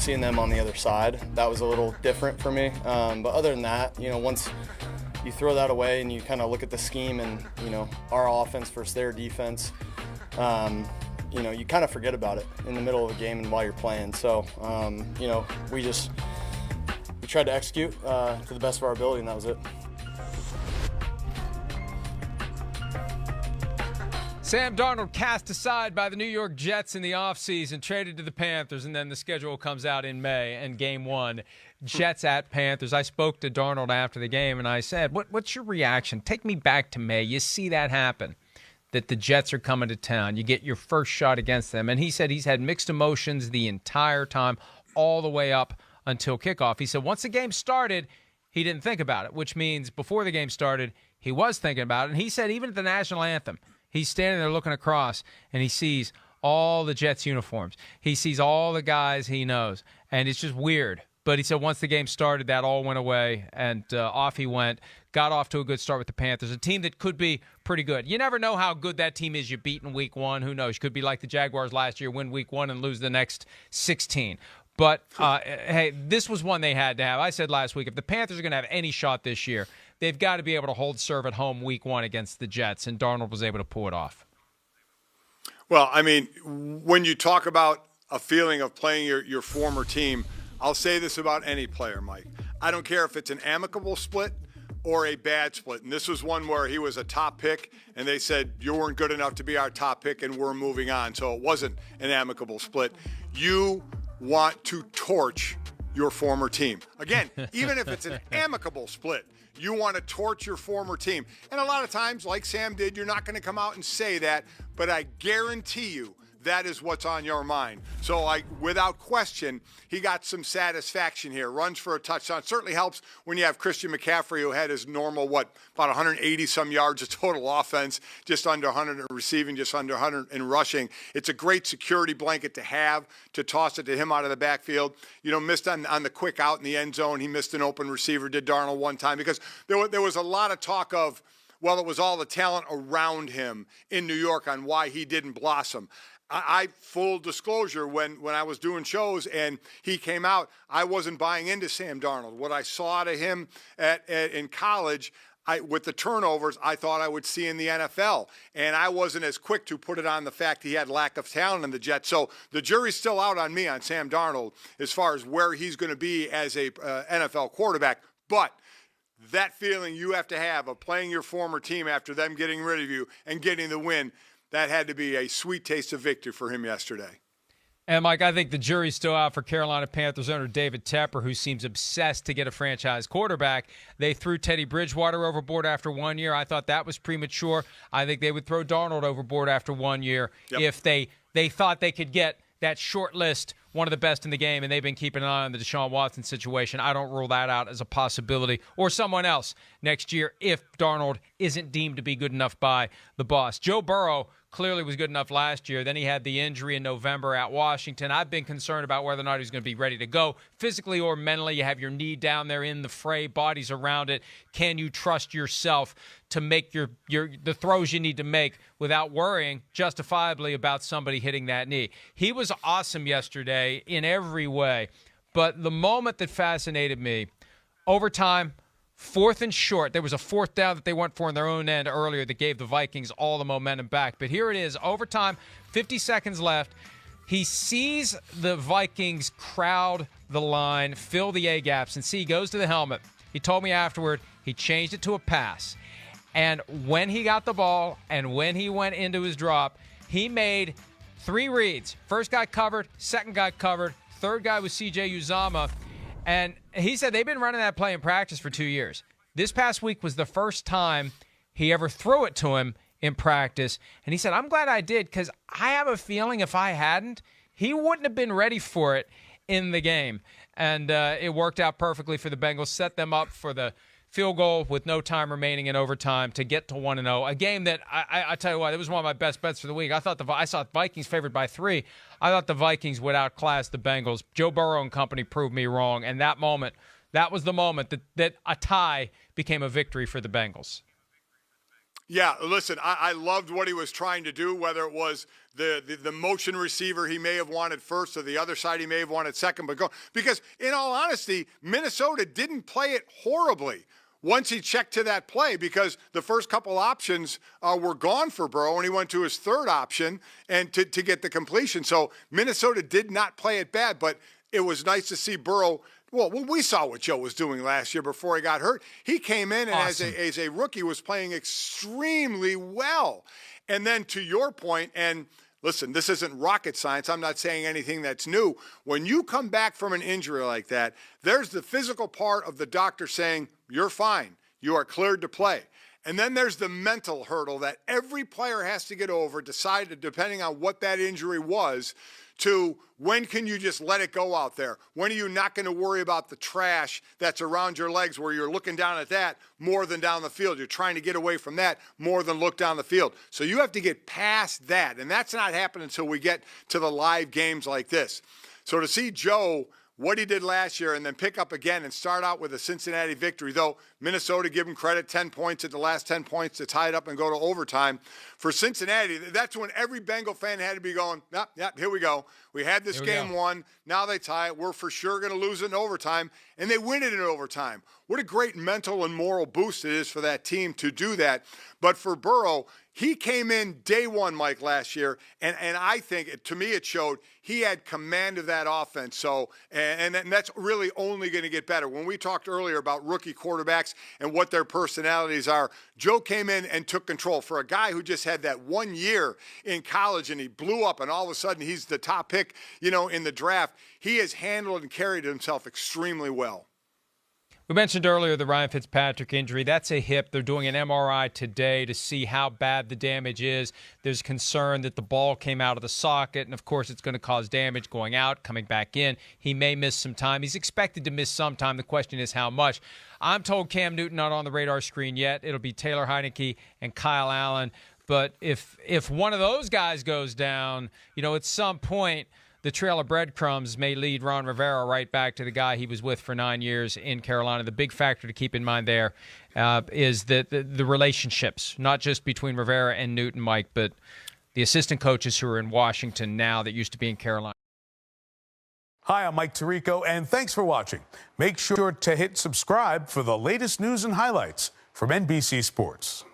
seeing them on the other side, that was a little different for me. But other than that, once you throw that away and you kind of look at the scheme and, our offense versus their defense, you kind of forget about it in the middle of a game and while you're playing. So, we tried to execute to the best of our ability, and that was it. Sam Darnold cast aside by the New York Jets in the offseason, traded to the Panthers, and then the schedule comes out in May, and game one, Jets at Panthers. I spoke to Darnold after the game, and I said, what's your reaction? Take me back to May. You see that happen, that the Jets are coming to town. You get your first shot against them. And he said he's had mixed emotions the entire time, all the way up until kickoff. He said once the game started, he didn't think about it, which means before the game started, he was thinking about it. And he said even at the national anthem, he's standing there looking across, and he sees all the Jets uniforms. He sees all the guys he knows, and it's just weird. But he said once the game started, that all went away, and off he went. Got off to a good start with the Panthers, a team that could be pretty good. You never know how good that team is you beat in week one. Who knows? You could be like the Jaguars last year, win week one and lose the next 16. But, hey, this was one they had to have. I said last week, if the Panthers are going to have any shot this year, they've got to be able to hold serve at home week one against the Jets, and Darnold was able to pull it off. Well, I mean, when you talk about a feeling of playing your former team, I'll say this about any player, Mike. I don't care if it's an amicable split or a bad split. And this was one where he was a top pick, and they said, you weren't good enough to be our top pick, and we're moving on. So it wasn't an amicable split. You want to torch your former team. Again, even if it's an amicable split, you want to torch your former team. And a lot of times, like Sam did, you're not going to come out and say that, but I guarantee you that is what's on your mind. So, without question, he got some satisfaction here. Runs for a touchdown. Certainly helps when you have Christian McCaffrey, who had his normal, about 180-some yards of total offense, just under 100 in receiving, just under 100 in rushing. It's a great security blanket to have, to toss it to him out of the backfield. Missed on the quick out in the end zone. He missed an open receiver, did Darnold one time, because there was a lot of talk of, well, it was all the talent around him in New York on why he didn't blossom. I full disclosure, when I was doing shows and he came out, I wasn't buying into Sam Darnold. What I saw out of him in college, with the turnovers, I thought I would see in the NFL. And I wasn't as quick to put it on the fact he had lack of talent in the Jets. So the jury's still out on me on Sam Darnold as far as where he's going to be as a NFL quarterback. But that feeling you have to have of playing your former team after them getting rid of you and getting the win, that had to be a sweet taste of victory for him yesterday. And, Mike, I think the jury's still out for Carolina Panthers owner David Tepper, who seems obsessed to get a franchise quarterback. They threw Teddy Bridgewater overboard after 1 year. I thought that was premature. I think they would throw Darnold overboard after 1 year if they thought they could get that short list, one of the best in the game, and they've been keeping an eye on the Deshaun Watson situation. I don't rule that out as a possibility, or someone else next year if Darnold isn't deemed to be good enough by the boss. Joe Burrow clearly was good enough last year. Then he had the injury in November at Washington. I've been concerned about whether or not he's going to be ready to go physically or mentally. You have your knee down there in the fray, bodies around it. Can you trust yourself to make the throws you need to make without worrying justifiably about somebody hitting that knee? He was awesome yesterday in every way. But the moment that fascinated me, overtime, 4th and short. There was a 4th down that they went for in their own end earlier that gave the Vikings all the momentum back. But here it is, overtime, 50 seconds left. He sees the Vikings crowd the line, fill the A-gaps, and he goes to the helmet. He told me afterward he changed it to a pass. And when he got the ball and when he went into his drop, he made 3 reads. First guy covered, second guy covered, third guy was C.J. Uzomah. And he said they've been running that play in practice for 2 years. This past week was the first time he ever threw it to him in practice. And he said, I'm glad I did, because I have a feeling if I hadn't, he wouldn't have been ready for it in the game. And it worked out perfectly for the Bengals, set them up for the field goal with no time remaining in overtime to get to 1-0. A game that, I tell you what, it was one of my best bets for the week. I saw Vikings favored by 3. I thought the Vikings would outclass the Bengals. Joe Burrow and company proved me wrong. And that was the moment that a tie became a victory for the Bengals. Yeah, listen, I loved what he was trying to do, whether it was the motion receiver he may have wanted first or the other side he may have wanted second. Because in all honesty, Minnesota didn't play it horribly once he checked to that play, because the first couple options were gone for Burrow, and he went to his third option and to get the completion. So Minnesota did not play it bad, but it was nice to see Burrow. Well, we saw what Joe was doing last year before he got hurt. He came in and as a rookie was playing extremely well. And then to your point, and listen, this isn't rocket science. I'm not saying anything that's new. When you come back from an injury like that, there's the physical part of the doctor saying, you're fine. You are cleared to play. And then there's the mental hurdle that every player has to get over, decided depending on what that injury was, to when can you just let it go out there? When are you not going to worry about the trash that's around your legs where you're looking down at that more than down the field? You're trying to get away from that more than look down the field. So you have to get past that, and that's not happening until we get to the live games like this. So to see Joe, what he did last year, and then pick up again and start out with a Cincinnati victory, though Minnesota, give him credit, 10 points at the last 10 points to tie it up and go to overtime. For Cincinnati, that's when every Bengal fan had to be going, yep, here we go. We had this game won. Now they tie it. We're for sure going to lose it in overtime, and they win it in overtime. What a great mental and moral boost it is for that team to do that. But for Burrow, he came in day one, Mike, last year, and I think, to me, it showed he had command of that offense. So, and that's really only going to get better. When we talked earlier about rookie quarterbacks and what their personalities are, Joe came in and took control. For a guy who just had that 1 year in college and he blew up and all of a sudden he's the top pick, in the draft, he has handled and carried himself extremely well. We mentioned earlier the Ryan Fitzpatrick injury. That's a hip. They're doing an MRI today to see how bad the damage is. There's concern that the ball came out of the socket, and, of course, it's going to cause damage going out, coming back in. He may miss some time. He's expected to miss some time. The question is how much. I'm told Cam Newton not on the radar screen yet. It'll be Taylor Heineke and Kyle Allen. But if one of those guys goes down, at some point – the trail of breadcrumbs may lead Ron Rivera right back to the guy he was with for 9 years in Carolina. The big factor to keep in mind there is that the relationships, not just between Rivera and Newton, Mike, but the assistant coaches who are in Washington now that used to be in Carolina. Hi, I'm Mike Tirico, and thanks for watching. Make sure to hit subscribe for the latest news and highlights from NBC Sports.